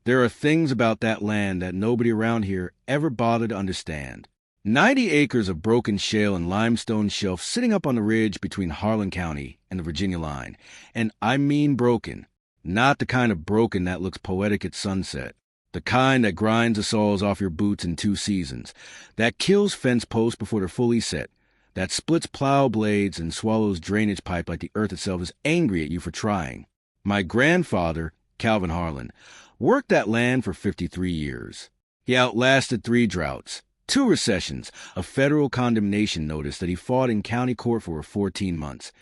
There are things about that land that nobody around here ever bothered to understand. 90 acres of broken shale and limestone shelf sitting up on the ridge between Harlan County and the Virginia line. And I mean broken. Not the kind of broken that looks poetic at sunset. The kind that grinds the soles off your boots in 2 seasons. That kills fence posts before they're fully set. That splits plow blades and swallows drainage pipe like the earth itself is angry at you for trying. My grandfather, Calvin Harlan, worked that land for 53 years. He outlasted 3 droughts, 2 recessions, a federal condemnation notice that he fought in county court for 14 months,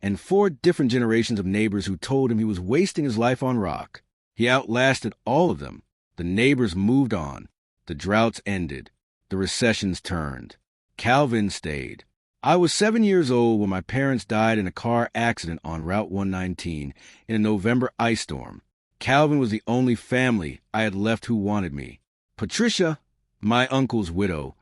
and 4 different generations of neighbors who told him he was wasting his life on rock. He outlasted all of them. The neighbors moved on. The droughts ended. The recessions turned. Calvin stayed. I was 7 years old when my parents died in a car accident on Route 119 in a November ice storm. Calvin was the only family I had left who wanted me. Patricia, my uncle's widow,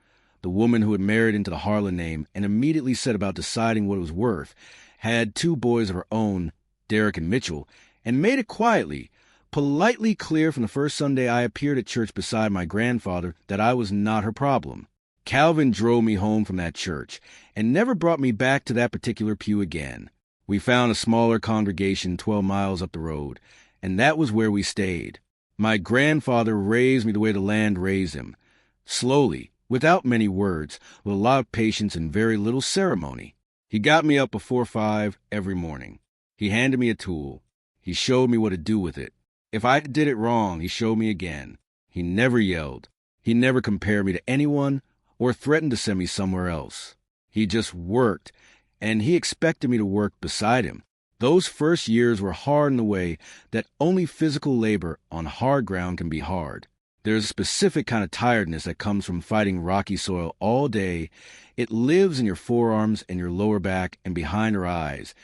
the woman who had married into the Harlan name and immediately set about deciding what it was worth, had 2 boys of her own, Derek and Mitchell, and made it quietly, politely clear from the first Sunday I appeared at church beside my grandfather that I was not her problem. Calvin drove me home from that church and never brought me back to that particular pew again. We found a smaller congregation 12 miles up the road, and that was where we stayed. My grandfather raised me the way the land raised him, slowly, without many words, with a lot of patience and very little ceremony. He got me up before 5 every morning. He handed me a tool. He showed me what to do with it. If I did it wrong, he showed me again. He never yelled. He never compared me to anyone or threatened to send me somewhere else. He just worked, and he expected me to work beside him. Those first years were hard in the way that only physical labor on hard ground can be hard. There's a specific kind of tiredness that comes from fighting rocky soil all day. It lives in your forearms and your lower back and behind your eyes.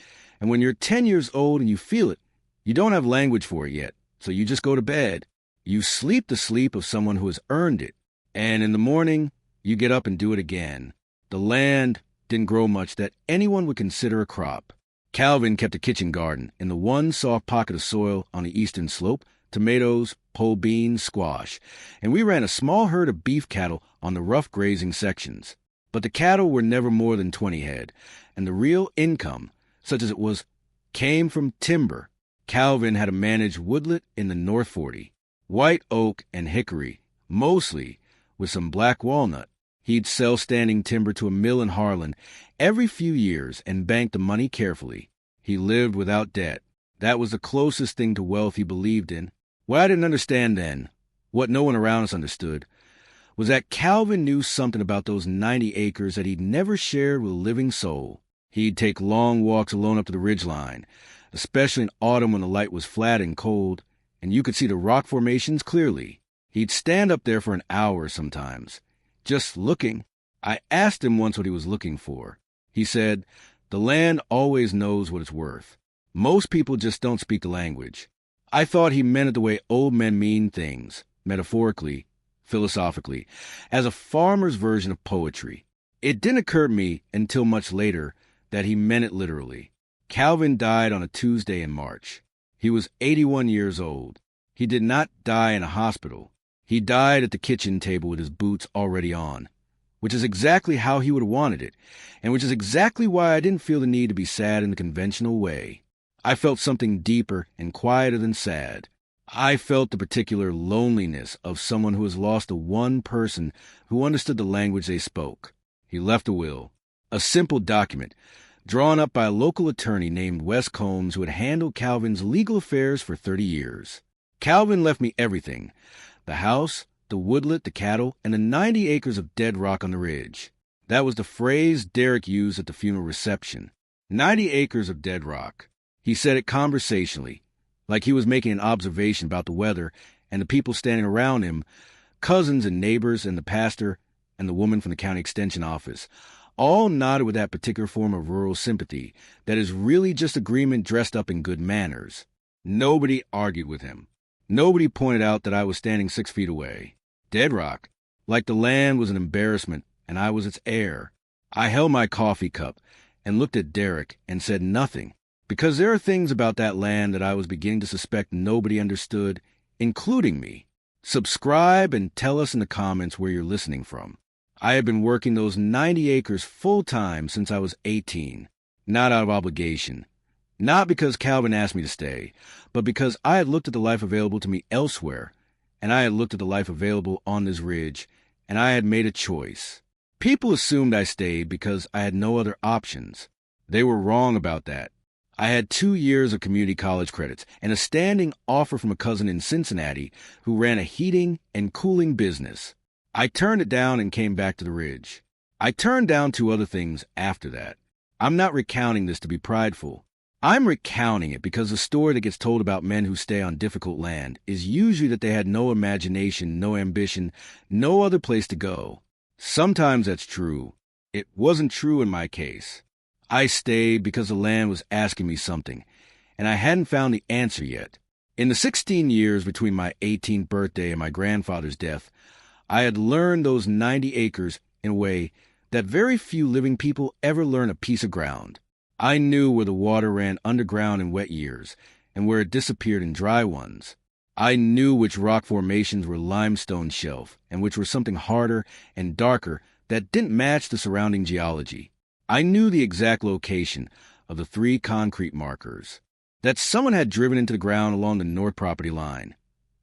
And when you're 10 years old and you feel it, you don't have language for it yet, so you just go to bed. You sleep the sleep of someone who has earned it. And in the morning, you get up and do it again. The land didn't grow much that anyone would consider a crop. Calvin kept a kitchen garden in the one soft pocket of soil on the eastern slope, tomatoes, pole beans, squash, and we ran a small herd of beef cattle on the rough grazing sections. But the cattle were never more than 20 head, and the real income, such as it was, came from timber. Calvin had to manage woodlet in the North 40, white oak and hickory, mostly, with some black walnut. He'd sell standing timber to a mill in Harlan every few years and banked the money carefully. He lived without debt. That was the closest thing to wealth he believed in. What I didn't understand then, what no one around us understood, was that Calvin knew something about those 90 acres that he'd never shared with a living soul. He'd take long walks alone up to the ridgeline, especially in autumn when the light was flat and cold, and you could see the rock formations clearly. He'd stand up there for an hour sometimes, just looking. I asked him once what he was looking for. He said, "The land always knows what it's worth. Most people just don't speak the language." I thought he meant it the way old men mean things, metaphorically, philosophically, as a farmer's version of poetry. It didn't occur to me until much later that he meant it literally. Calvin died on a Tuesday in March. He was 81 years old. He did not die in a hospital. He died at the kitchen table with his boots already on, which is exactly how he would have wanted it, and which is exactly why I didn't feel the need to be sad in the conventional way. I felt something deeper and quieter than sad. I felt the particular loneliness of someone who has lost the one person who understood the language they spoke. He left a will, a simple document, drawn up by a local attorney named Wes Combs who had handled Calvin's legal affairs for 30 years. Calvin left me everything: the house, the woodlet, the cattle, and the 90 acres of dead rock on the ridge. That was the phrase Derek used at the funeral reception. 90 acres of dead rock. He said it conversationally, like he was making an observation about the weather, and the people standing around him, cousins and neighbors and the pastor and the woman from the county extension office, all nodded with that particular form of rural sympathy that is really just agreement dressed up in good manners. Nobody argued with him. Nobody pointed out that I was standing 6 feet away. Dead rock, like the land was an embarrassment and I was its heir. I held my coffee cup and looked at Derek and said nothing, because there are things about that land that I was beginning to suspect nobody understood, including me. Subscribe and tell us in the comments where you're listening from. I have been working those 90 acres full-time since I was 18, not out of obligation. Not because Calvin asked me to stay, but because I had looked at the life available to me elsewhere, and I had looked at the life available on this ridge, and I had made a choice. People assumed I stayed because I had no other options. They were wrong about that. I had 2 years of community college credits and a standing offer from a cousin in Cincinnati who ran a heating and cooling business. I turned it down and came back to the ridge. I turned down 2 other things after that. I'm not recounting this to be prideful. I'm recounting it because the story that gets told about men who stay on difficult land is usually that they had no imagination, no ambition, no other place to go. Sometimes that's true. It wasn't true in my case. I stayed because the land was asking me something, and I hadn't found the answer yet. In the 16 years between my 18th birthday and my grandfather's death, I had learned those 90 acres in a way that very few living people ever learn a piece of ground. I knew where the water ran underground in wet years and where it disappeared in dry ones. I knew which rock formations were limestone shelf and which were something harder and darker that didn't match the surrounding geology. I knew the exact location of the 3 concrete markers that someone had driven into the ground along the north property line.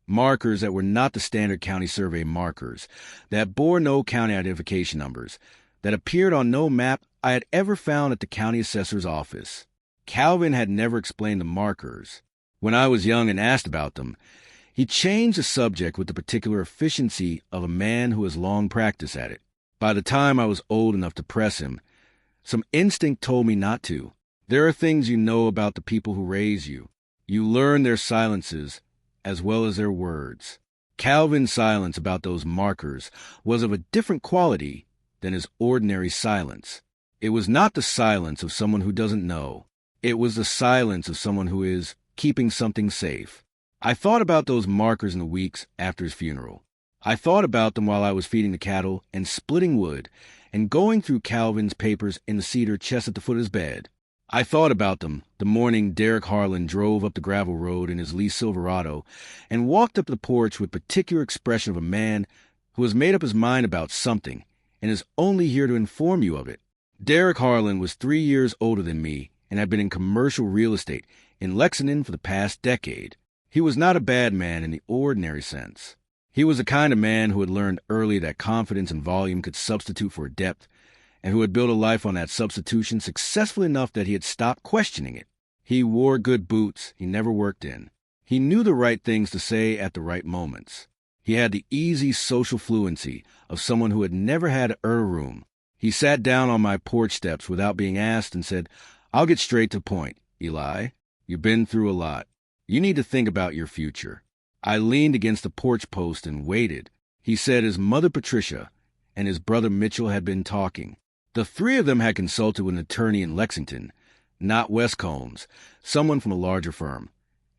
Markers that were not the standard county survey markers, that bore no county identification numbers, that appeared on no map I had ever found at the county assessor's office. Calvin had never explained the markers. When I was young and asked about them, he changed the subject with the particular efficiency of a man who has long practiced at it. By the time I was old enough to press him, some instinct told me not to. There are things you know about the people who raise you. You learn their silences as well as their words. Calvin's silence about those markers was of a different quality than his ordinary silence. It was not the silence of someone who doesn't know. It was the silence of someone who is keeping something safe. I thought about those markers in the weeks after his funeral. I thought about them while I was feeding the cattle and splitting wood and going through Calvin's papers in the cedar chest at the foot of his bed. I thought about them the morning Derek Harlan drove up the gravel road in his leased Silverado and walked up the porch with particular expression of a man who has made up his mind about something and is only here to inform you of it. Derek Harlan was 3 years older than me and had been in commercial real estate in Lexington for the past decade. He was not a bad man in the ordinary sense. He was the kind of man who had learned early that confidence and volume could substitute for depth, and who had built a life on that substitution successfully enough that he had stopped questioning it. He wore good boots he never worked in. He knew the right things to say at the right moments. He had the easy social fluency of someone who had never had a room. He sat down on my porch steps without being asked and said, "I'll get straight to the point, Eli. You've been through a lot. You need to think about your future." I leaned against the porch post and waited. He said his mother Patricia and his brother Mitchell had been talking. The 3 of them had consulted with an attorney in Lexington, not West Combs, someone from a larger firm,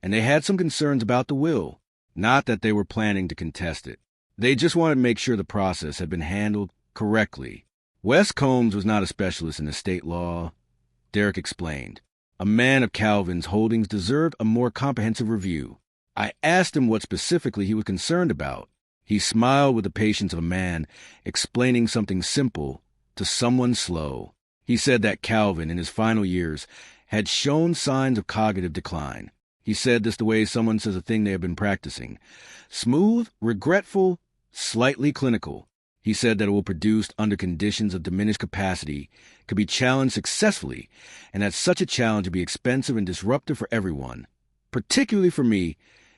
and they had some concerns about the will. Not that they were planning to contest it. They just wanted to make sure the process had been handled correctly. West Combs was not a specialist in estate law, Derek explained. A man of Calvin's holdings deserved a more comprehensive review. I asked him what specifically he was concerned about. He smiled with the patience of a man explaining something simple to someone slow. He said that Calvin, in his final years, had shown signs of cognitive decline. He said this the way someone says a thing they have been practicing. Smooth, regretful, slightly clinical. He said that it will produce under conditions of diminished capacity, could be challenged successfully, and that such a challenge would be expensive and disruptive for everyone, particularly for me,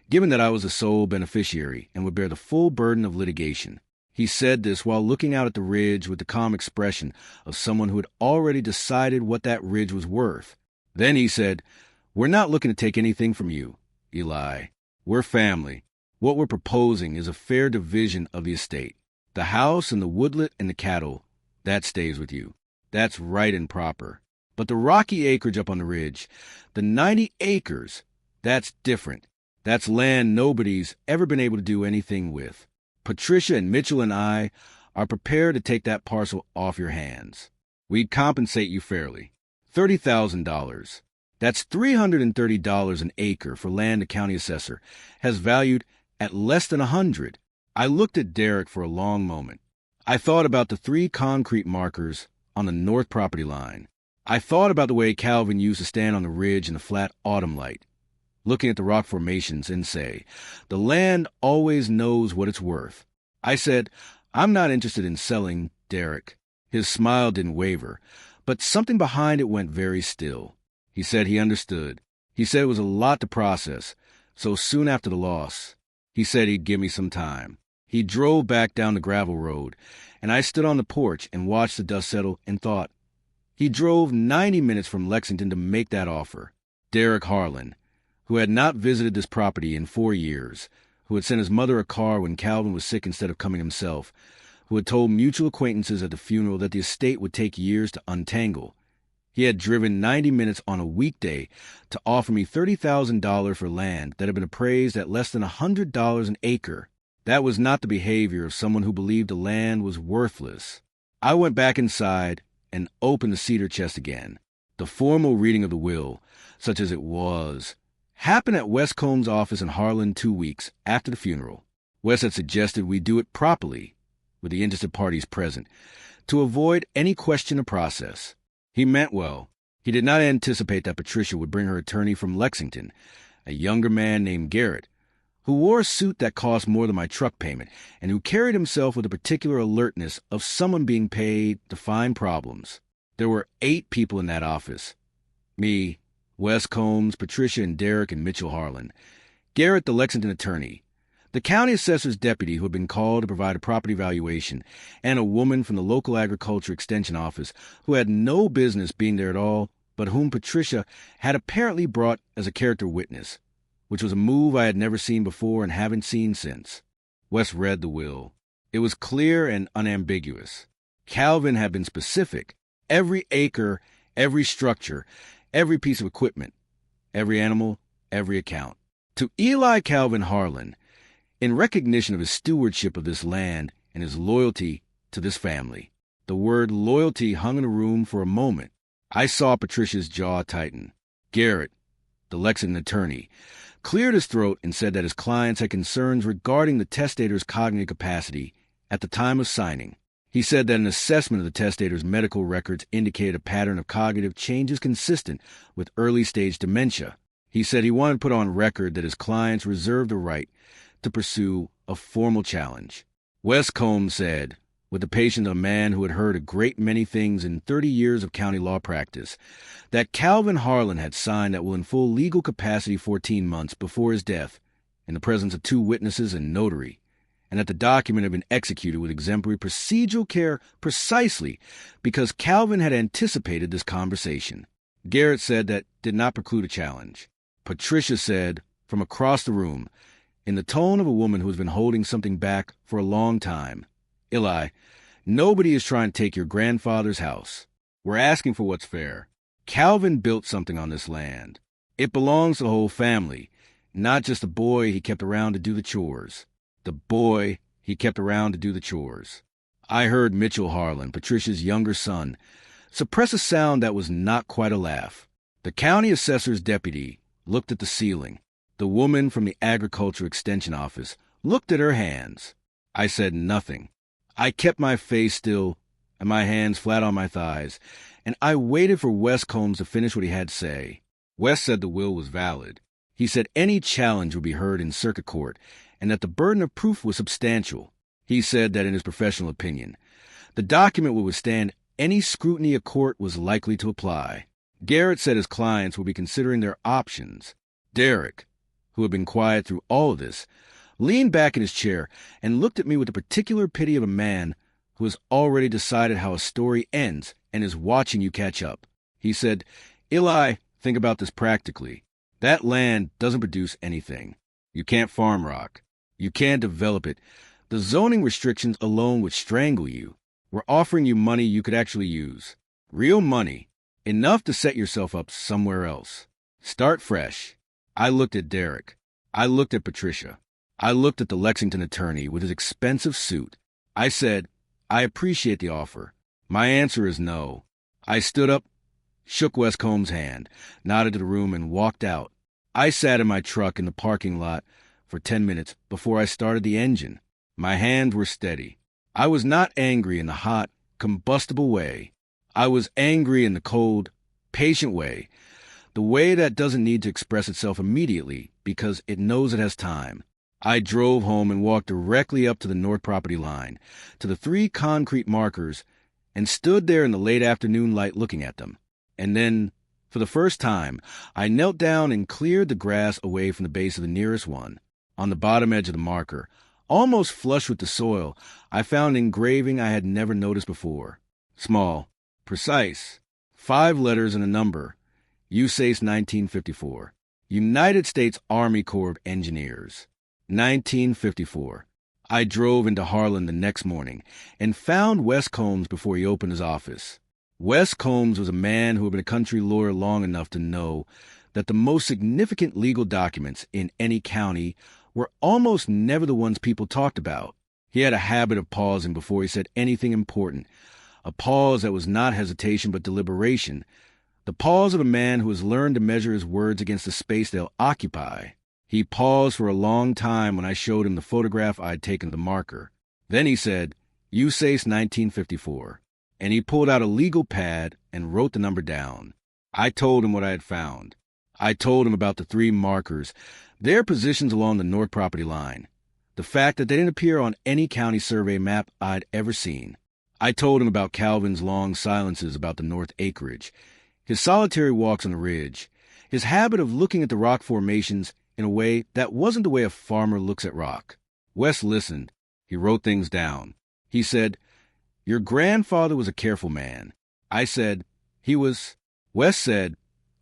given that I was the sole beneficiary and would bear the full burden of litigation. He said this while looking out at the ridge with the calm expression of someone who had already decided what that ridge was worth. Then he said, "We're not looking to take anything from you, Eli. We're family. What we're proposing is a fair division of the estate. The house and the woodlet and the cattle, that stays with you. That's right and proper. But the rocky acreage up on the ridge, the 90 acres, that's different. That's land nobody's ever been able to do anything with. Patricia and Mitchell and I are prepared to take that parcel off your hands. We'd compensate you fairly. $30,000. That's $330 an acre for land the county assessor has valued at less than 100. I looked at Derek for a long moment. I thought about the 3 concrete markers on the north property line. I thought about the way Calvin used to stand on the ridge in the flat autumn light, looking at the rock formations and say, "The land always knows what it's worth." I said, "I'm not interested in selling, Derek." His smile didn't waver, but something behind it went very still. He said he understood. He said it was a lot to process, so soon after the loss, he said he'd give me some time. He drove back down the gravel road, and I stood on the porch and watched the dust settle and thought. He drove 90 minutes from Lexington to make that offer. Derek Harlan, who had not visited this property in 4 years, who had sent his mother a car when Calvin was sick instead of coming himself, who had told mutual acquaintances at the funeral that the estate would take years to untangle. He had driven 90 minutes on a weekday to offer me $30,000 for land that had been appraised at less than $100 an acre. That was not the behavior of someone who believed the land was worthless. I went back inside and opened the cedar chest again. The formal reading of the will, such as it was, happened at Wes Combs' office in Harlan 2 weeks after the funeral. Wes had suggested we do it properly, with the interested parties present, to avoid any question of process. He meant well. He did not anticipate that Patricia would bring her attorney from Lexington, a younger man named Garrett, who wore a suit that cost more than my truck payment and who carried himself with the particular alertness of someone being paid to find problems. There were 8 people in that office. Me, Wes Combs, Patricia and Derek and Mitchell Harlan. Garrett, the Lexington attorney. The county assessor's deputy who had been called to provide a property valuation, and a woman from the local agriculture extension office who had no business being there at all, but whom Patricia had apparently brought as a character witness, which was a move I had never seen before and haven't seen since. Wes read the will. It was clear and unambiguous. Calvin had been specific. Every acre, every structure, every piece of equipment, every animal, every account. To Eli Calvin Harlan, in recognition of his stewardship of this land and his loyalty to this family. The word loyalty hung in the room for a moment. I saw Patricia's jaw tighten. Garrett, the Lexington attorney, cleared his throat and said that his clients had concerns regarding the testator's cognitive capacity at the time of signing. He said that an assessment of the testator's medical records indicated a pattern of cognitive changes consistent with early-stage dementia. He said he wanted to put on record that his clients reserved the right to pursue a formal challenge. Wes Combs said, with the patience of a man who had heard a great many things in 30 years of county law practice, that Calvin Harlan had signed that will in full legal capacity 14 months before his death, in the presence of 2 witnesses and notary, and that the document had been executed with exemplary procedural care precisely because Calvin had anticipated this conversation. Garrett said that did not preclude a challenge. Patricia said, from across the room, in the tone of a woman who has been holding something back for a long time, "Eli, nobody is trying to take your grandfather's house. We're asking for what's fair. Calvin built something on this land. It belongs to the whole family, not just the boy he kept around to do the chores. The boy he kept around to do the chores." I heard Mitchell Harlan, Patricia's younger son, suppress a sound that was not quite a laugh. The county assessor's deputy looked at the ceiling. The woman from the agriculture extension office looked at her hands. I said nothing. I kept my face still and my hands flat on my thighs, and I waited for Wes Combs to finish what he had to say. Wes said the will was valid. He said any challenge would be heard in circuit court and that the burden of proof was substantial. He said that in his professional opinion, the document would withstand any scrutiny a court was likely to apply. Garrett said his clients would be considering their options. Derek, who had been quiet through all of this, leaned back in his chair and looked at me with the particular pity of a man who has already decided how a story ends and is watching you catch up. He said, "Eli, think about this practically. That land doesn't produce anything. You can't farm rock. You can't develop it. The zoning restrictions alone would strangle you. We're offering you money you could actually use. Real money. Enough to set yourself up somewhere else. Start fresh." I looked at Derek. I looked at Patricia. I looked at the Lexington attorney with his expensive suit. I said, "I appreciate the offer. My answer is no." I stood up, shook Wes Combs' hand, nodded to the room, and walked out. I sat in my truck in the parking lot for 10 minutes before I started the engine. My hands were steady. I was not angry in the hot, combustible way. I was angry in the cold, patient way, the way that doesn't need to express itself immediately because it knows it has time. I drove home and walked directly up to the north property line, to the 3 concrete markers, and stood there in the late afternoon light looking at them. And then, for the first time, I knelt down and cleared the grass away from the base of the nearest one. On the bottom edge of the marker, almost flush with the soil, I found an engraving I had never noticed before. Small, precise, 5 letters and a number. USACE 1954. United States Army Corps of Engineers. 1954. I drove into Harlan the next morning and found Wes Combs before he opened his office. Wes Combs was a man who had been a country lawyer long enough to know that the most significant legal documents in any county were almost never the ones people talked about. He had a habit of pausing before he said anything important, a pause that was not hesitation but deliberation, the pause of a man who has learned to measure his words against the space they'll occupy. He paused for a long time when I showed him the photograph I'd taken of the marker. Then he said, USACE 1954, and he pulled out a legal pad and wrote the number down. I told him what I had found. I told him about the 3 markers, their positions along the north property line, the fact that they didn't appear on any county survey map I'd ever seen. I told him about Calvin's long silences about the north acreage, his solitary walks on the ridge, his habit of looking at the rock formations in a way that wasn't the way a farmer looks at rock. Wes listened. He wrote things down. He said, your grandfather was a careful man. I said, he was. Wes said,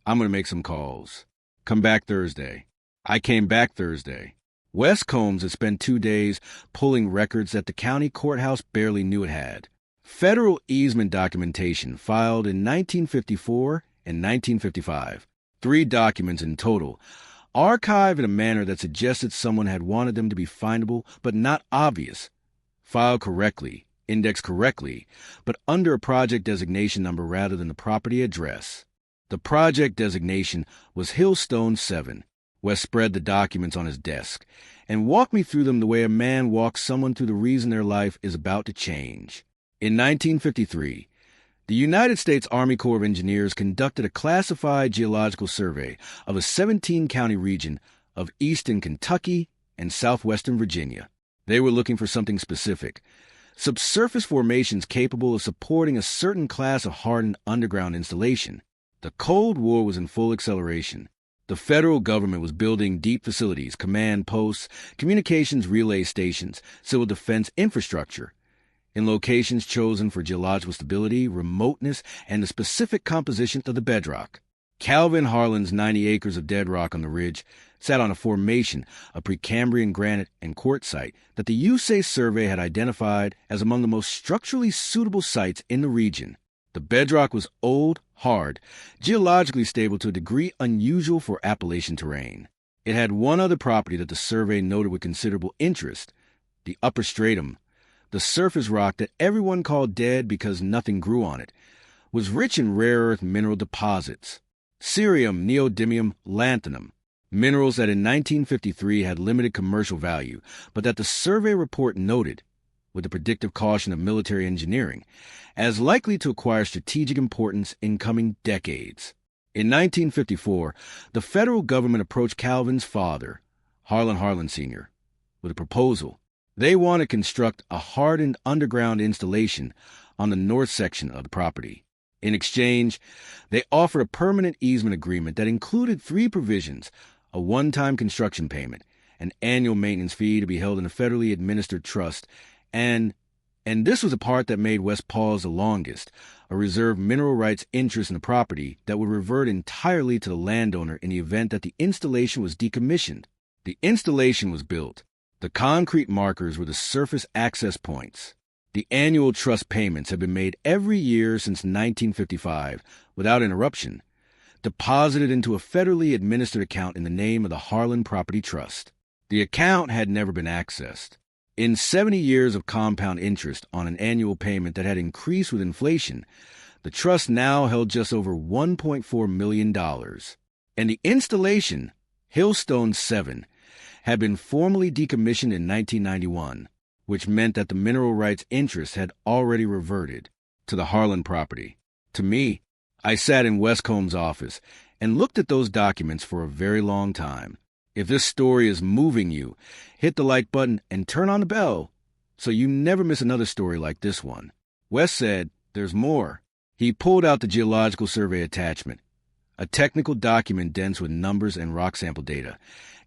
I'm going to make some calls. Come back Thursday. I came back Thursday. Wes Combs had spent 2 days pulling records that the county courthouse barely knew it had. Federal easement documentation filed in 1954 and 1955. 3 documents in total, archived in a manner that suggested someone had wanted them to be findable but not obvious. Filed correctly, indexed correctly, but under a project designation number rather than the property address. The project designation was Hillstone 7. Wes spread the documents on his desk and walked me through them the way a man walks someone through the reason their life is about to change. In 1953, the United States Army Corps of Engineers conducted a classified geological survey of a 17-county region of eastern Kentucky and southwestern Virginia. They were looking for something specific, subsurface formations capable of supporting a certain class of hardened underground installation. The Cold War was in full acceleration. The federal government was building deep facilities, command posts, communications relay stations, civil defense infrastructure, in locations chosen for geological stability, remoteness, and the specific composition of the bedrock. Calvin Harlan's 90 acres of dead rock on the ridge sat on a formation of Precambrian granite and quartzite that the USACE survey had identified as among the most structurally suitable sites in the region. The bedrock was old, hard, geologically stable to a degree unusual for Appalachian terrain. It had one other property that the survey noted with considerable interest, the upper stratum. The surface rock that everyone called dead because nothing grew on it was rich in rare earth mineral deposits, cerium, neodymium, lanthanum, minerals that in 1953 had limited commercial value, but that the survey report noted, with the predictive caution of military engineering, as likely to acquire strategic importance in coming decades. In 1954, the federal government approached Calvin's father, Harlan Sr., with a proposal. They wanted to construct a hardened underground installation on the north section of the property. In exchange, they offered a permanent easement agreement that included 3 provisions: a one-time construction payment, an annual maintenance fee to be held in a federally administered trust, and this was the part that made Wes pause the longest, a reserved mineral rights interest in the property that would revert entirely to the landowner in the event that the installation was decommissioned. The installation was built. The concrete markers were the surface access points. The annual trust payments had been made every year since 1955, without interruption, deposited into a federally administered account in the name of the Harlan Property Trust. The account had never been accessed. In 70 years of compound interest on an annual payment that had increased with inflation, the trust now held just over $1.4 million. And the installation, Hillstone 7, had been formally decommissioned in 1991, which meant that the mineral rights interest had already reverted to the Harlan property. To me, I sat in Wes Combs' office and looked at those documents for a very long time. If this story is moving you, hit the like button and turn on the bell so you never miss another story like this one. Wes said, "There's more." He pulled out the geological survey attachment, a technical document dense with numbers and rock sample data,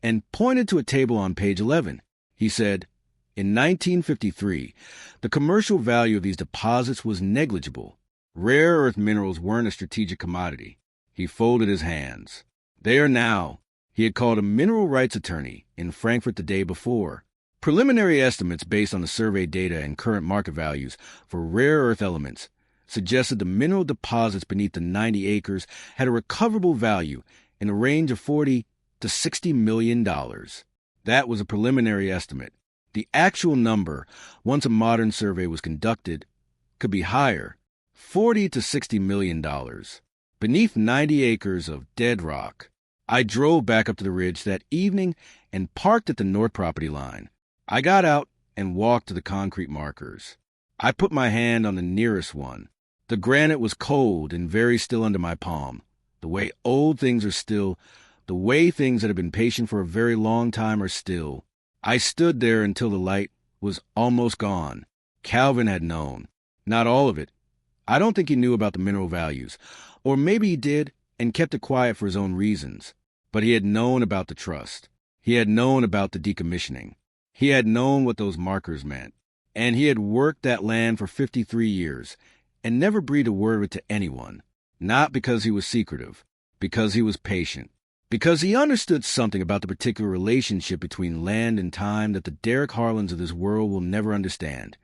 and pointed to a table on page 11. He said, "In 1953, the commercial value of these deposits was negligible. Rare earth minerals weren't a strategic commodity." He folded his hands. "They are now." He had called a mineral rights attorney in Frankfurt the day before. Preliminary estimates based on the survey data and current market values for rare earth elements suggested the mineral deposits beneath the 90 acres had a recoverable value in the range of $40 to $60 million. That was a preliminary estimate. The actual number, once a modern survey was conducted, could be higher, $40 to $60 million. Beneath 90 acres of dead rock. I drove back up to the ridge that evening and parked at the north property line. I got out and walked to the concrete markers. I put my hand on the nearest one. The granite was cold and very still under my palm, the way old things are still, the way things that have been patient for a very long time are still. I stood there until the light was almost gone. Calvin had known. Not all of it. I don't think he knew about the mineral values, or maybe he did and kept it quiet for his own reasons. But he had known about the trust. He had known about the decommissioning. He had known what those markers meant. And he had worked that land for 53 years and never breathed a word of it to anyone. Not because he was secretive, because he was patient. Because he understood something about the particular relationship between land and time that the Derek Harlans of this world will never understand.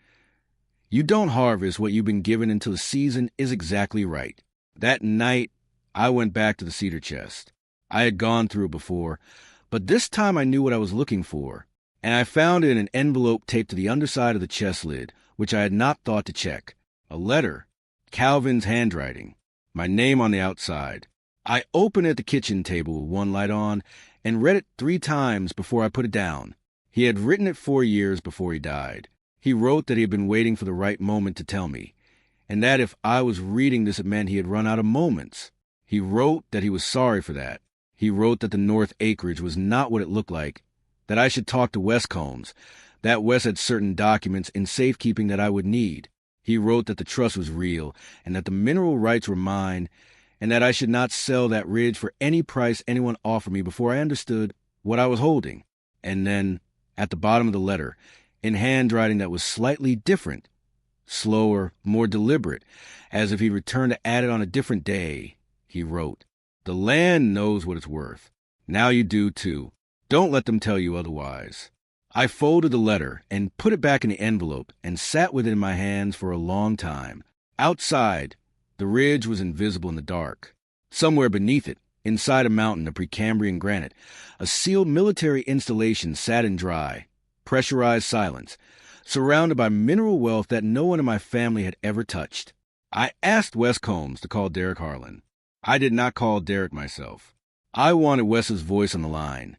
You don't harvest what you've been given until the season is exactly right. That night, I went back to the cedar chest. I had gone through it before, but this time I knew what I was looking for, and I found it in an envelope taped to the underside of the chest lid, which I had not thought to check. A letter. Calvin's handwriting. My name on the outside. I opened it at the kitchen table with one light on and read it 3 times before I put it down. He had written it 4 years before he died. He wrote that he had been waiting for the right moment to tell me, and that if I was reading this it meant he had run out of moments. He wrote that he was sorry for that. He wrote that the north acreage was not what it looked like, that I should talk to Wes Combs, that Wes had certain documents in safekeeping that I would need. He wrote that the trust was real, and that the mineral rights were mine, and that I should not sell that ridge for any price anyone offered me before I understood what I was holding. And then, at the bottom of the letter, in handwriting that was slightly different, slower, more deliberate, as if he returned to add it on a different day, he wrote, "The land knows what it's worth. Now you do too. Don't let them tell you otherwise." I folded the letter and put it back in the envelope and sat with it in my hands for a long time. Outside, the ridge was invisible in the dark. Somewhere beneath it, inside a mountain of Precambrian granite, a sealed military installation sat in dry, pressurized silence, surrounded by mineral wealth that no one in my family had ever touched. I asked Wes Combs to call Derek Harlan. I did not call Derek myself. I wanted Wes's voice on the line,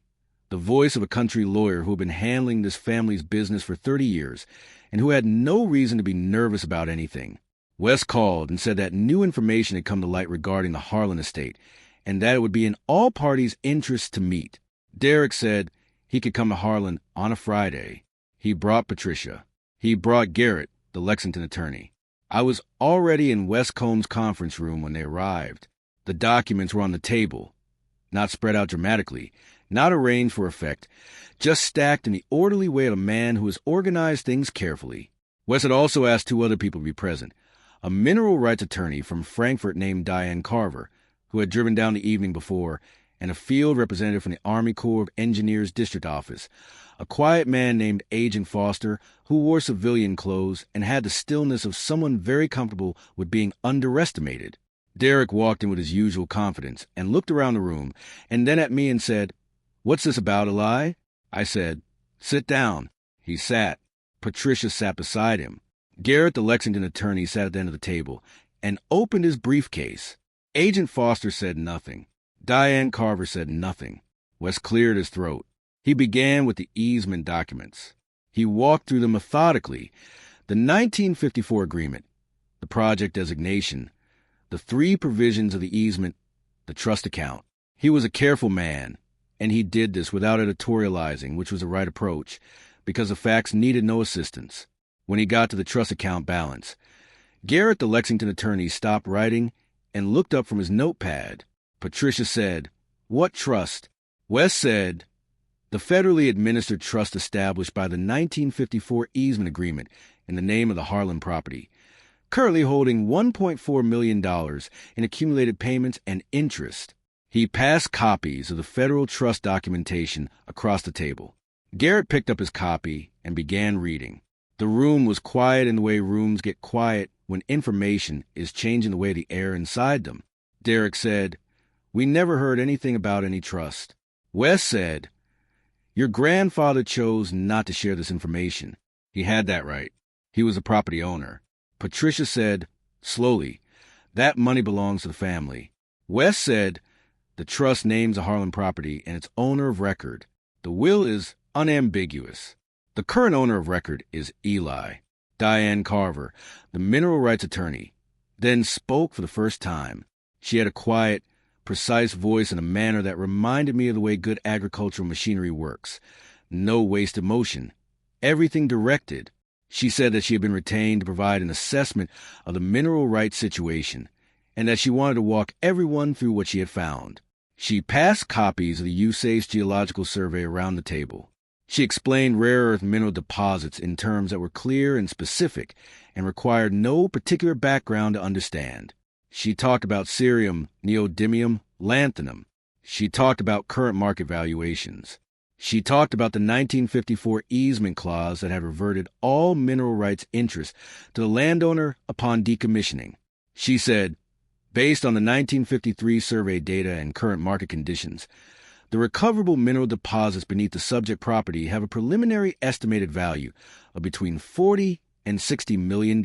the voice of a country lawyer who had been handling this family's business for 30 years and who had no reason to be nervous about anything. Wes called and said that new information had come to light regarding the Harlan estate and that it would be in all parties' interest to meet. Derek said he could come to Harlan on a Friday. He brought Patricia. He brought Garrett, the Lexington attorney. I was already in Wes Combs' conference room when they arrived. The documents were on the table, not spread out dramatically, not arranged for effect, just stacked in the orderly way of a man who has organized things carefully. Wes had also asked 2 other people to be present, a mineral rights attorney from Frankfurt named Diane Carver, who had driven down the evening before, and a field representative from the Army Corps of Engineers District Office, a quiet man named Agent Foster who wore civilian clothes and had the stillness of someone very comfortable with being underestimated. Derek walked in with his usual confidence and looked around the room and then at me and said, "What's this about, Eli?" I said, "Sit down." He sat. Patricia sat beside him. Garrett, the Lexington attorney, sat at the end of the table and opened his briefcase. Agent Foster said nothing. Diane Carver said nothing. Wes cleared his throat. He began with the easement documents. He walked through them methodically. The 1954 agreement, the project designation, the 3 provisions of the easement, the trust account. He was a careful man, and he did this without editorializing, which was the right approach, because the facts needed no assistance. When he got to the trust account balance, Garrett, the Lexington attorney, stopped writing and looked up from his notepad. Patricia said, "What trust?" Wes said, "The federally administered trust established by the 1954 easement agreement in the name of the Harlan property, currently holding $1.4 million in accumulated payments and interest." He passed copies of the federal trust documentation across the table. Garrett picked up his copy and began reading. The room was quiet in the way rooms get quiet when information is changing the way the air inside them. Derek said, "We never heard anything about any trust." Wes said, "Your grandfather chose not to share this information. He had that right. He was a property owner." Patricia said, slowly, "That money belongs to the family." Wes said, "The trust names the Harlan property and its owner of record. The will is unambiguous. The current owner of record is Eli." Diane Carver, the mineral rights attorney, then spoke for the first time. She had a quiet, precise voice in a manner that reminded me of the way good agricultural machinery works. No wasted motion. Everything directed. She said that she had been retained to provide an assessment of the mineral rights situation, and that she wanted to walk everyone through what she had found. She passed copies of the USACE Geological Survey around the table. She explained rare earth mineral deposits in terms that were clear and specific and required no particular background to understand. She talked about cerium, neodymium, lanthanum. She talked about current market valuations. She talked about the 1954 easement clause that had reverted all mineral rights interests to the landowner upon decommissioning. She said, based on the 1953 survey data and current market conditions, the recoverable mineral deposits beneath the subject property have a preliminary estimated value of between $40 and $60 million.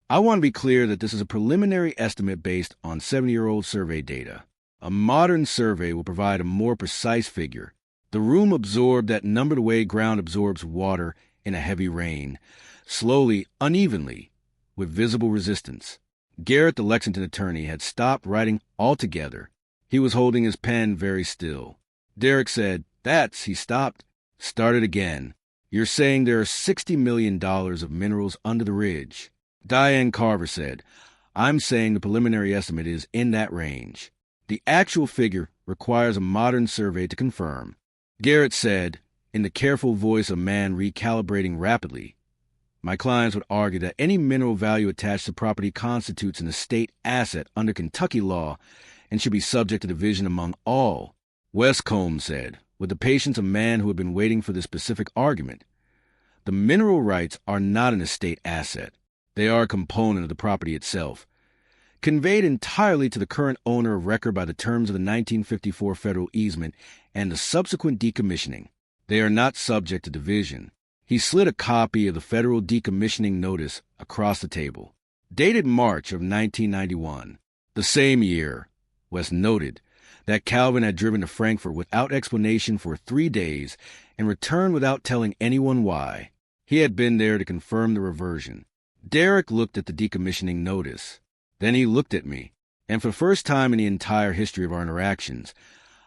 I want to be clear that this is a preliminary estimate based on 70-year-old survey data. A modern survey will provide a more precise figure. The room absorbed that number the way ground absorbs water in a heavy rain, slowly, unevenly, with visible resistance. Garrett, the Lexington attorney, had stopped writing altogether. He was holding his pen very still. Derek said, He stopped. Started again. "You're saying there are $60 million of minerals under the ridge." Diane Carver said, "I'm saying the preliminary estimate is in that range. The actual figure requires a modern survey to confirm." Garrett said, in the careful voice of a man recalibrating rapidly, "My clients would argue that any mineral value attached to property constitutes an estate asset under Kentucky law and should be subject to division among all." Wes Combs said, with the patience of a man who had been waiting for this specific argument, "The mineral rights are not an estate asset. They are a component of the property itself, conveyed entirely to the current owner of record by the terms of the 1954 federal easement and the subsequent decommissioning. They are not subject to division." He slid a copy of the federal decommissioning notice across the table. Dated March of 1991. The same year, Wes noted that Calvin had driven to Frankfurt without explanation for 3 days and returned without telling anyone why. He had been there to confirm the reversion. Derek looked at the decommissioning notice. Then he looked at me, and for the first time in the entire history of our interactions,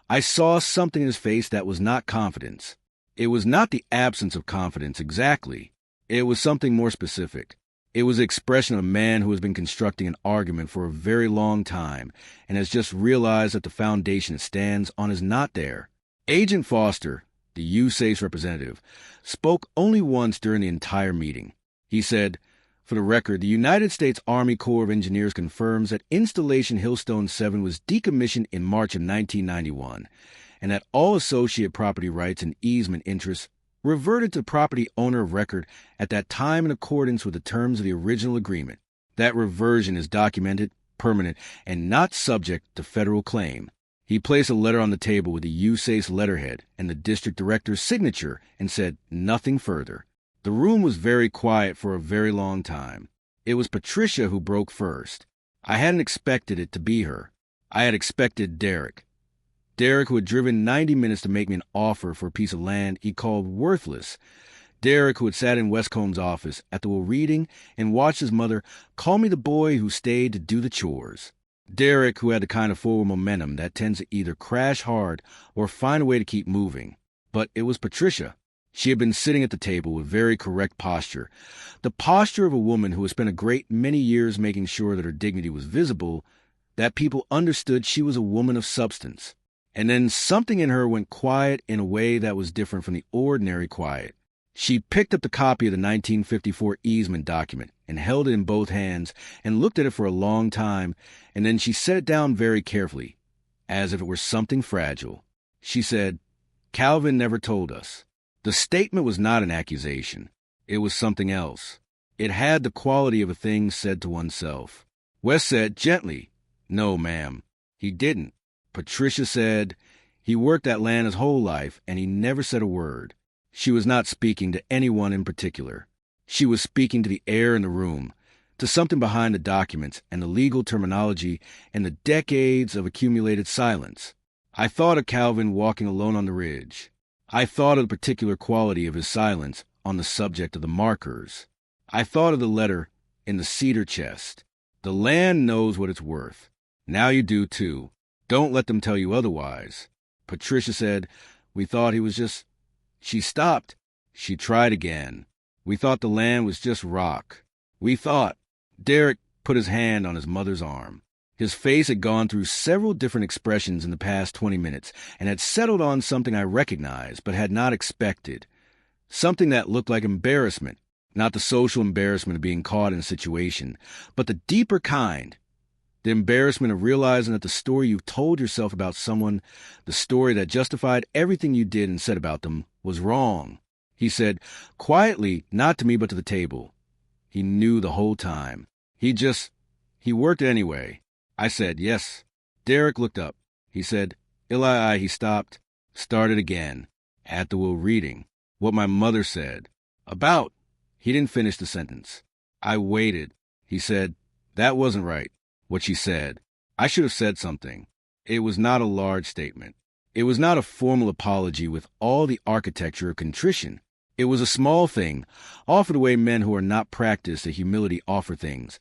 I saw something in his face that was not confidence. It was not the absence of confidence exactly. It was something more specific. It was the expression of a man who has been constructing an argument for a very long time and has just realized that the foundation it stands on is not there. Agent Foster, the USACE representative, spoke only once during the entire meeting. He said, "For the record, the United States Army Corps of Engineers confirms that Installation Hillstone 7 was decommissioned in March of 1991, and that all associate property rights and easement interests reverted to the property owner of record at that time in accordance with the terms of the original agreement. That reversion is documented, permanent, and not subject to federal claim." He placed a letter on the table with the USACE letterhead and the district director's signature and said nothing further. The room was very quiet for a very long time. It was Patricia who broke first. I hadn't expected it to be her. I had expected Derek. Derek, who had driven 90 minutes to make me an offer for a piece of land he called worthless. Derek, who had sat in Westcomb's office at the will reading and watched his mother call me the boy who stayed to do the chores. Derek, who had the kind of forward momentum that tends to either crash hard or find a way to keep moving. But it was Patricia. She had been sitting at the table with very correct posture, the posture of a woman who had spent a great many years making sure that her dignity was visible, that people understood she was a woman of substance. And then something in her went quiet in a way that was different from the ordinary quiet. She picked up the copy of the 1954 easement document and held it in both hands and looked at it for a long time, and then she set it down very carefully, as if it were something fragile. She said, "Calvin never told us." The statement was not an accusation. It was something else. It had the quality of a thing said to oneself. Wes said gently, "No, ma'am, he didn't." Patricia said, "He worked that land his whole life, and he never said a word." She was not speaking to anyone in particular. She was speaking to the air in the room, to something behind the documents and the legal terminology and the decades of accumulated silence. I thought of Calvin walking alone on the ridge. I thought of the particular quality of his silence on the subject of the markers. I thought of the letter in the cedar chest. The land knows what it's worth. Now you do, too. Don't let them tell you otherwise. Patricia said, "We thought he was just..." She stopped. She tried again. "We thought the land was just rock. We thought..." Derek put his hand on his mother's arm. His face had gone through several different expressions in the past 20 minutes and had settled on something I recognized but had not expected. Something that looked like embarrassment, not the social embarrassment of being caught in a situation, but the deeper kind. The embarrassment of realizing that the story you've told yourself about someone, the story that justified everything you did and said about them, was wrong. He said, quietly, not to me but to the table. He knew the whole time. He worked anyway. I said, yes. Derek looked up. He said, Eli, he stopped, started again, at the will reading, what my mother said. About. He didn't finish the sentence. I waited. He said, that wasn't right, what she said. I should have said something. It was not a large statement. It was not a formal apology with all the architecture of contrition. It was a small thing, offered the way men who are not practiced at humility offer things,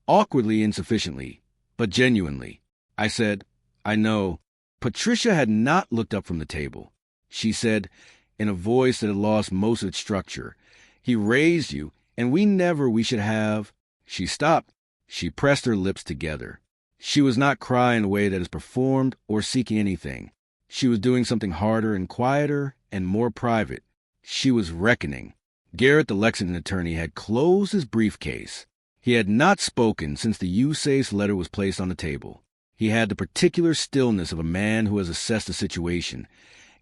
awkwardly insufficiently, but genuinely. I said, I know. Patricia had not looked up from the table. She said, in a voice that had lost most of its structure, he raised you, and we should have... She stopped. She pressed her lips together. She was not crying in a way that is performed or seeking anything. She was doing something harder and quieter and more private. She was reckoning. Garrett, the Lexington attorney, had closed his briefcase. He had not spoken since the U-Safe's letter was placed on the table. He had the particular stillness of a man who has assessed the situation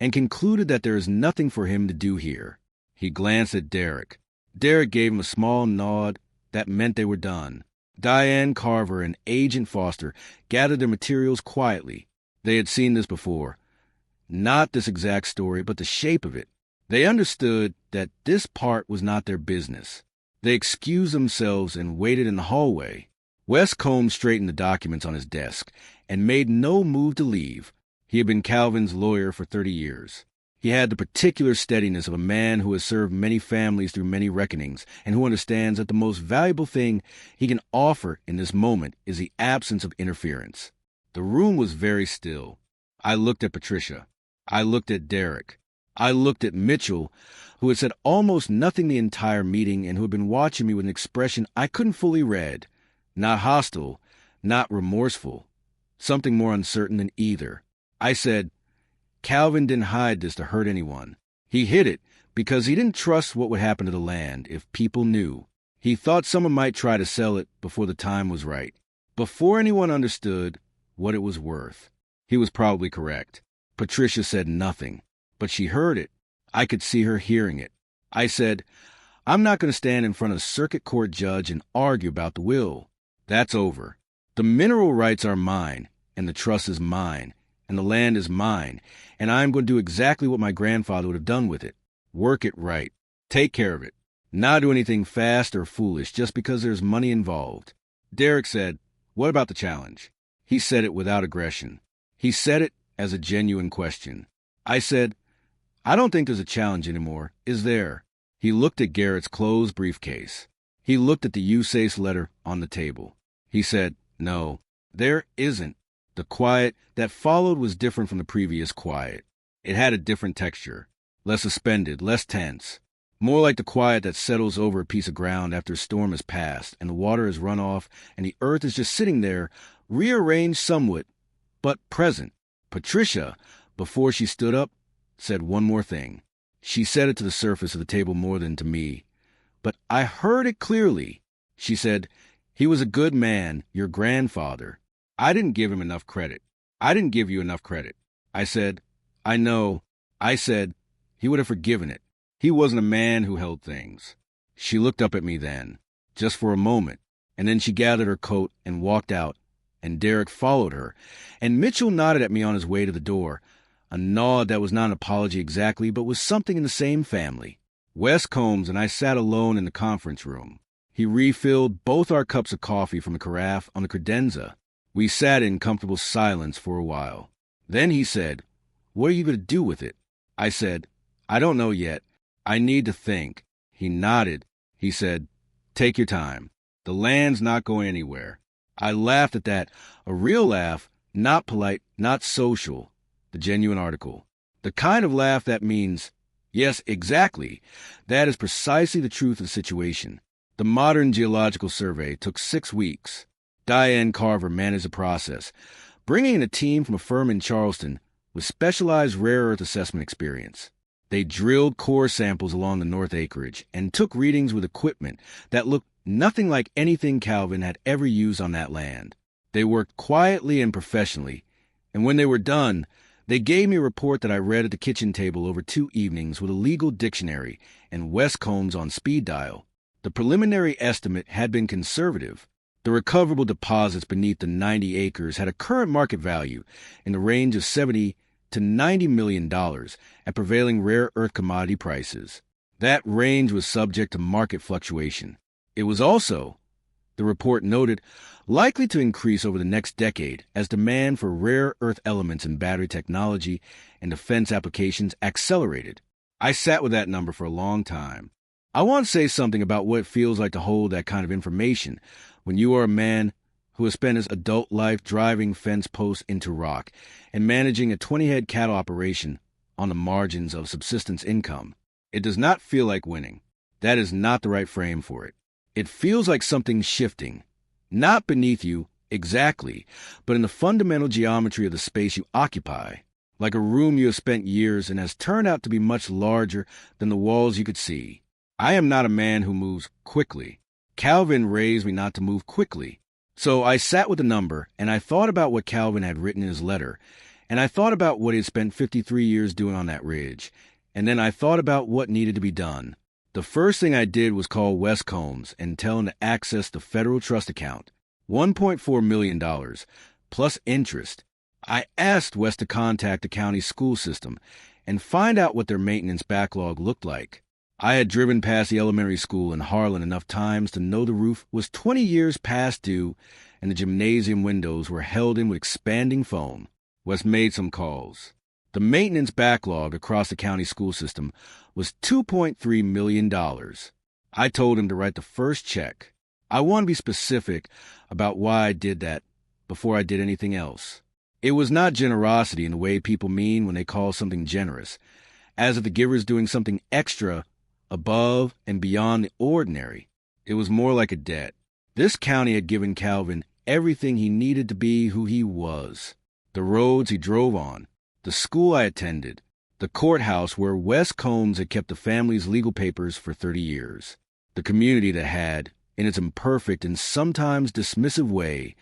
and concluded that there is nothing for him to do here. He glanced at Derek. Derek gave him a small nod that meant they were done. Diane Carver and Agent Foster gathered their materials quietly. They had seen this before. Not this exact story, but the shape of it. They understood that this part was not their business. They excused themselves and waited in the hallway. Wes Combs straightened the documents on his desk and made no move to leave. He had been Calvin's lawyer for 30 years. He had the particular steadiness of a man who has served many families through many reckonings and who understands that the most valuable thing he can offer in this moment is the absence of interference. The room was very still. I looked at Patricia. I looked at Derek. I looked at Mitchell, who had said almost nothing the entire meeting and who had been watching me with an expression I couldn't fully read. Not hostile, not remorseful. Something more uncertain than either. I said, Calvin didn't hide this to hurt anyone. He hid it because he didn't trust what would happen to the land if people knew. He thought someone might try to sell it before the time was right, before anyone understood what it was worth. He was probably correct. Patricia said nothing, but she heard it. I could see her hearing it. I said, I'm not going to stand in front of a circuit court judge and argue about the will. That's over. The mineral rights are mine, and the trust is mine, and the land is mine, and I'm going to do exactly what my grandfather would have done with it. Work it right. Take care of it. Not do anything fast or foolish just because there's money involved. Derek said, what about the challenge? He said it without aggression. He said it as a genuine question. I said, "I don't think there's a challenge anymore, is there?" He looked at Garrett's closed briefcase. He looked at the USACE letter on the table. He said, "No, there isn't." The quiet that followed was different from the previous quiet. It had a different texture, less suspended, less tense, more like the quiet that settles over a piece of ground after a storm has passed and the water has run off and the earth is just sitting there, rearranged somewhat, but present. Patricia, before she stood up, said one more thing. She said it to the surface of the table more than to me, but I heard it clearly. She said, "He was a good man, your grandfather. I didn't give him enough credit. I didn't give you enough credit." I said, "I know." I said, "He would have forgiven it. He wasn't a man who held things." She looked up at me then, just for a moment, and then she gathered her coat and walked out, and Derek followed her, and Mitchell nodded at me on his way to the door, a nod that was not an apology exactly, but was something in the same family. Wes Combs and I sat alone in the conference room. He refilled both our cups of coffee from the carafe on the credenza. We sat in comfortable silence for a while. Then he said, "What are you going to do with it?" I said, "I don't know yet. I need to think." He nodded. He said, "Take your time. The land's not going anywhere." I laughed at that, a real laugh, not polite, not social, the genuine article. The kind of laugh that means, yes, exactly. That is precisely the truth of the situation. The modern geological survey took 6 weeks. Diane Carver managed the process, bringing in a team from a firm in Charleston with specialized rare earth assessment experience. They drilled core samples along the north acreage and took readings with equipment that looked nothing like anything Calvin had ever used on that land. They worked quietly and professionally, and when they were done, they gave me a report that I read at the kitchen table over 2 evenings with a legal dictionary and Wes Combs on speed dial. The preliminary estimate had been conservative. The recoverable deposits beneath the 90 acres had a current market value in the range of $70 to $90 million at prevailing rare earth commodity prices. That range was subject to market fluctuation. It was also, the report noted, likely to increase over the next decade as demand for rare earth elements in battery technology and defense applications accelerated. I sat with that number for a long time. I want to say something about what it feels like to hold that kind of information when you are a man who has spent his adult life driving fence posts into rock and managing a 20-head cattle operation on the margins of subsistence income. It does not feel like winning. That is not the right frame for it. It feels like something shifting, not beneath you, exactly, but in the fundamental geometry of the space you occupy, like a room you have spent years in has turned out to be much larger than the walls you could see. I am not a man who moves quickly. Calvin raised me not to move quickly. So I sat with the number, and I thought about what Calvin had written in his letter, and I thought about what he had spent 53 years doing on that ridge, and then I thought about what needed to be done. The first thing I did was call Wes Combs and tell him to access the federal trust account, $1.4 million, plus interest. I asked Wes to contact the county school system and find out what their maintenance backlog looked like. I had driven past the elementary school in Harlan enough times to know the roof was 20 years past due and the gymnasium windows were held in with expanding foam. Wes made some calls. The maintenance backlog across the county school system was $2.3 million. I told him to write the first check. I want to be specific about why I did that before I did anything else. It was not generosity in the way people mean when they call something generous, as if the giver is doing something extra above and beyond the ordinary. It was more like a debt. This county had given Calvin everything he needed to be who he was. The roads he drove on, the school I attended, the courthouse where Wes Combs had kept the family's legal papers for 30 years, the community that had, in its imperfect and sometimes dismissive way,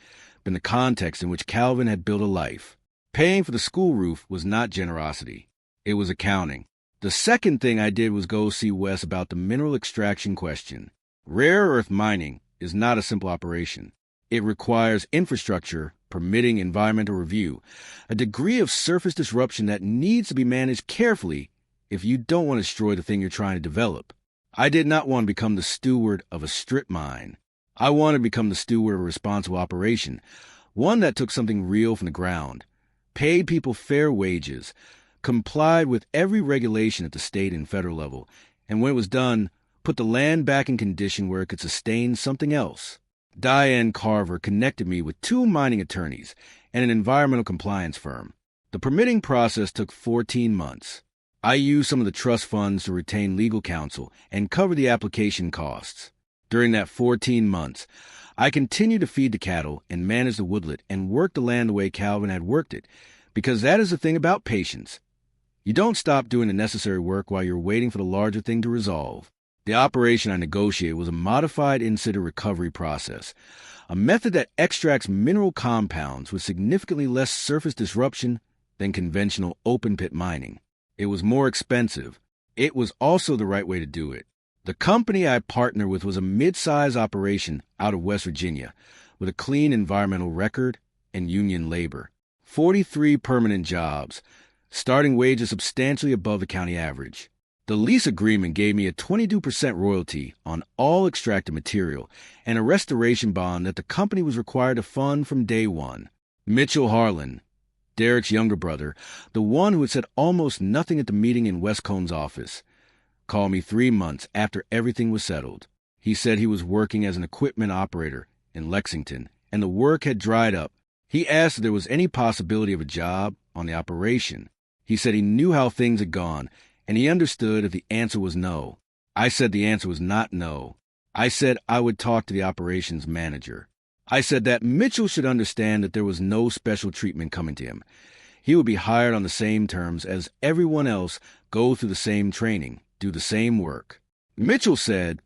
been the context in which Calvin had built a life. Paying for the school roof was not generosity. It was accounting. The second thing I did was go see Wes about the mineral extraction question. Rare earth mining is not a simple operation. It requires infrastructure, permitting, environmental review, a degree of surface disruption that needs to be managed carefully if you don't want to destroy the thing you're trying to develop. I did not want to become the steward of a strip mine. I wanted to become the steward of a responsible operation, one that took something real from the ground, paid people fair wages, complied with every regulation at the state and federal level, and when it was done, put the land back in condition where it could sustain something else. Diane Carver connected me with 2 mining attorneys and an environmental compliance firm. The permitting process took 14 months. I used some of the trust funds to retain legal counsel and cover the application costs. During that 14 months, I continued to feed the cattle and manage the woodlot and work the land the way Calvin had worked it, because that is the thing about patience. You don't stop doing the necessary work while you're waiting for the larger thing to resolve. The operation I negotiated was a modified in-situ recovery process, a method that extracts mineral compounds with significantly less surface disruption than conventional open-pit mining. It was more expensive. It was also the right way to do it. The company I partnered with was a mid-size operation out of West Virginia with a clean environmental record and union labor. 43 permanent jobs, starting wages substantially above the county average. The lease agreement gave me a 22% royalty on all extracted material and a restoration bond that the company was required to fund from day one. Mitchell Harlan, Derek's younger brother, the one who had said almost nothing at the meeting in Westcone's office, called me 3 months after everything was settled. He said he was working as an equipment operator in Lexington, and the work had dried up. He asked if there was any possibility of a job on the operation. He said he knew how things had gone, and he understood if the answer was no. I said the answer was not no. I said I would talk to the operations manager. I said that Mitchell should understand that there was no special treatment coming to him. He would be hired on the same terms as everyone else, go through the same training, do the same work. Mitchell said,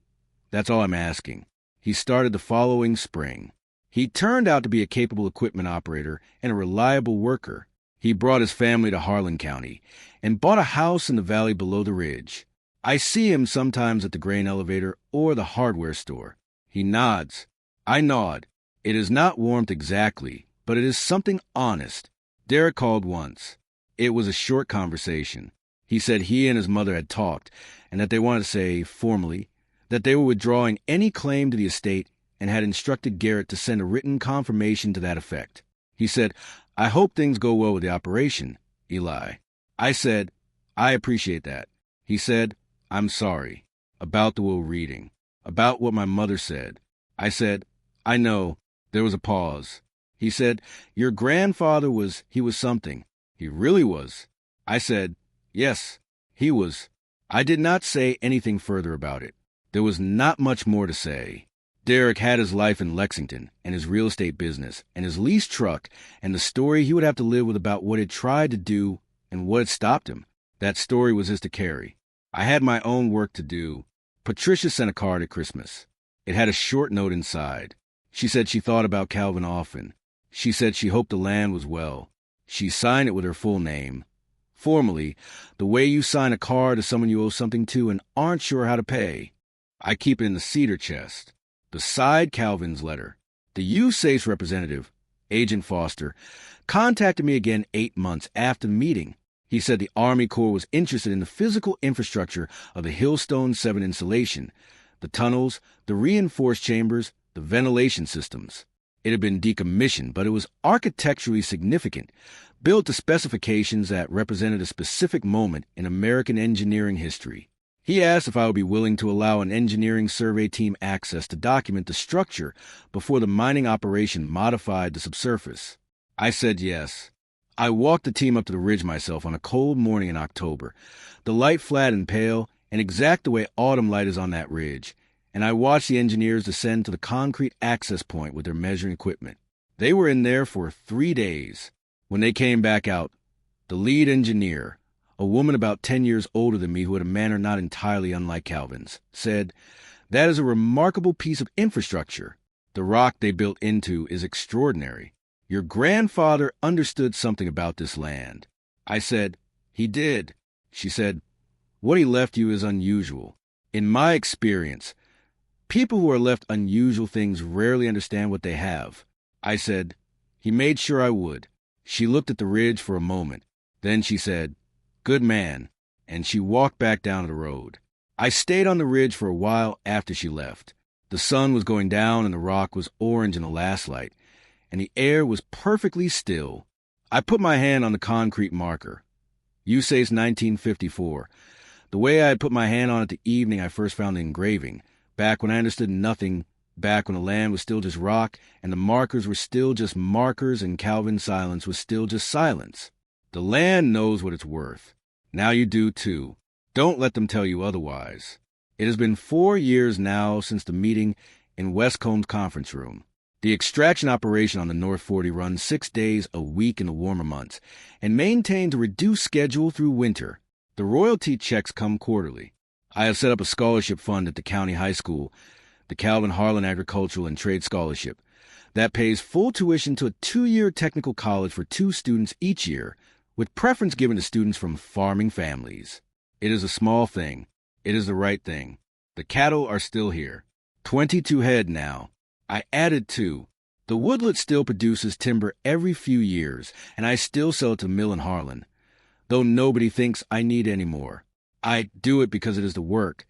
"That's all I'm asking." He started the following spring. He turned out to be a capable equipment operator and a reliable worker. He brought his family to Harlan County and bought a house in the valley below the ridge. I see him sometimes at the grain elevator or the hardware store. He nods. I nod. It is not warmth exactly, but it is something honest. Derek called once. It was a short conversation. He said he and his mother had talked, and that they wanted to say, formally, that they were withdrawing any claim to the estate and had instructed Garrett to send a written confirmation to that effect. He said, "I hope things go well with the operation, Eli." I said, "I appreciate that." He said, "I'm sorry." About the will reading. About what my mother said. I said, "I know." There was a pause. He said, "Your grandfather he was something. He really was." I said, "Yes, he was." I did not say anything further about it. There was not much more to say. Derek had his life in Lexington, and his real estate business, and his leased truck, and the story he would have to live with about what he'd tried to do and what had stopped him. That story was his to carry. I had my own work to do. Patricia sent a card at Christmas. It had a short note inside. She said she thought about Calvin often. She said she hoped the land was well. She signed it with her full name. Formally, the way you sign a card to someone you owe something to and aren't sure how to pay. I keep it in the cedar chest. Beside Calvin's letter, the USACE representative, Agent Foster, contacted me again 8 months after the meeting. He said the Army Corps was interested in the physical infrastructure of the Hillstone 7 installation, the tunnels, the reinforced chambers, the ventilation systems. It had been decommissioned, but it was architecturally significant, built to specifications that represented a specific moment in American engineering history. He asked if I would be willing to allow an engineering survey team access to document the structure before the mining operation modified the subsurface. I said yes. I walked the team up to the ridge myself on a cold morning in October, the light flat and pale, and exact the way autumn light is on that ridge, and I watched the engineers descend to the concrete access point with their measuring equipment. They were in there for 3 days. When they came back out, the lead engineer, a woman about 10 years older than me who had a manner not entirely unlike Calvin's, said, "That is a remarkable piece of infrastructure. The rock they built into is extraordinary. Your grandfather understood something about this land." I said, "He did." She said, "What he left you is unusual. In my experience, people who are left unusual things rarely understand what they have." I said, "He made sure I would." She looked at the ridge for a moment. Then she said, "Good man," and she walked back down the road. I stayed on the ridge for a while after she left. The sun was going down and the rock was orange in the last light, and the air was perfectly still. I put my hand on the concrete marker. You say it's 1954. The way I had put my hand on it the evening I first found the engraving, back when I understood nothing, back when the land was still just rock, and the markers were still just markers, and Calvin's silence was still just silence. The land knows what it's worth. Now you do too. Don't let them tell you otherwise. It has been 4 years now since the meeting in Westcomb's conference room. The extraction operation on the North 40 runs 6 days a week in the warmer months and maintains a reduced schedule through winter. The royalty checks come quarterly. I have set up a scholarship fund at the county high school, the Calvin Harlan Agricultural and Trade Scholarship, that pays full tuition to a 2-year technical college for 2 students each year, with preference given to students from farming families. It is a small thing. It is the right thing. The cattle are still here. 22 head now. I added 2. The woodlet still produces timber every few years, and I still sell it to mill in Harlan, though nobody thinks I need any more. I do it because it is the work,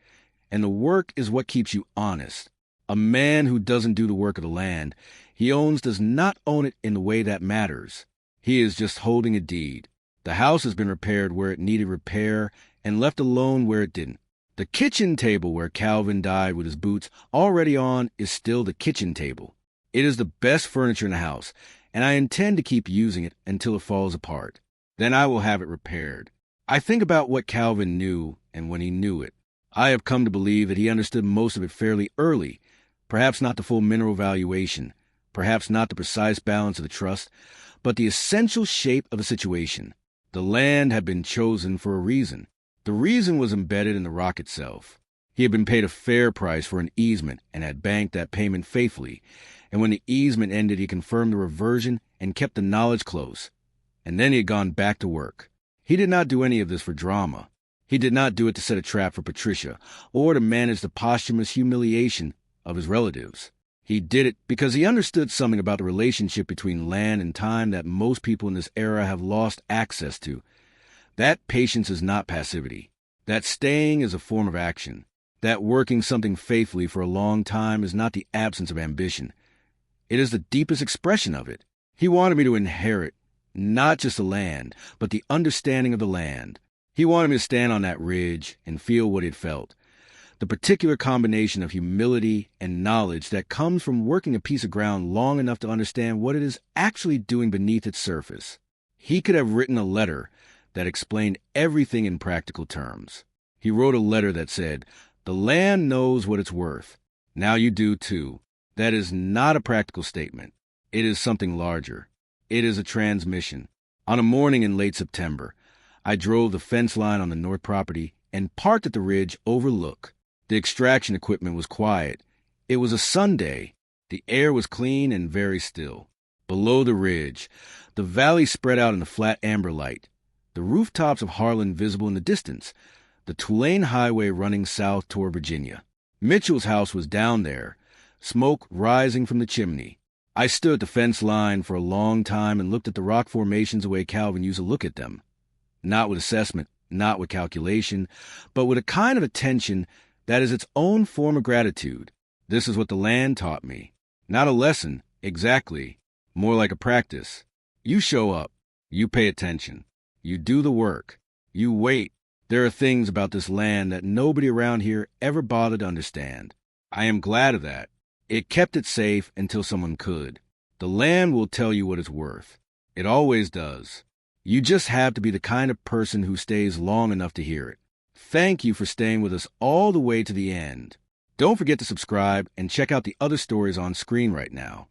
and the work is what keeps you honest. A man who doesn't do the work of the land he owns does not own it in the way that matters. He is just holding a deed. The house has been repaired where it needed repair and left alone where it didn't. The kitchen table where Calvin died with his boots already on is still the kitchen table. It is the best furniture in the house, and I intend to keep using it until it falls apart. Then I will have it repaired. I think about what Calvin knew and when he knew it. I have come to believe that he understood most of it fairly early, perhaps not the full mineral valuation, perhaps not the precise balance of the trust, but the essential shape of the situation. The land had been chosen for a reason. The reason was embedded in the rock itself. He had been paid a fair price for an easement and had banked that payment faithfully, and when the easement ended he confirmed the reversion and kept the knowledge close. And then he had gone back to work. He did not do any of this for drama. He did not do it to set a trap for Patricia or to manage the posthumous humiliation of his relatives. He did it because he understood something about the relationship between land and time that most people in this era have lost access to. That patience is not passivity. That staying is a form of action. That working something faithfully for a long time is not the absence of ambition. It is the deepest expression of it. He wanted me to inherit not just the land, but the understanding of the land. He wanted me to stand on that ridge and feel what it felt. The particular combination of humility and knowledge that comes from working a piece of ground long enough to understand what it is actually doing beneath its surface. He could have written a letter that explained everything in practical terms. He wrote a letter that said, "The land knows what it's worth. Now you do too." That is not a practical statement. It is something larger. It is a transmission. On a morning in late September, I drove the fence line on the north property and parked at the ridge overlook. The extraction equipment was quiet. It was a Sunday. The air was clean and very still. Below the ridge, the valley spread out in the flat amber light, the rooftops of Harlan visible in the distance, the Tulane Highway running south toward Virginia. Mitchell's house was down there, smoke rising from the chimney. I stood at the fence line for a long time and looked at the rock formations the way Calvin used to look at them. Not with assessment, not with calculation, but with a kind of attention that is its own form of gratitude. This is what the land taught me. Not a lesson, exactly, more like a practice. You show up. You pay attention. You do the work. You wait. There are things about this land that nobody around here ever bothered to understand. I am glad of that. It kept it safe until someone could. The land will tell you what it's worth. It always does. You just have to be the kind of person who stays long enough to hear it. Thank you for staying with us all the way to the end. Don't forget to subscribe and check out the other stories on screen right now.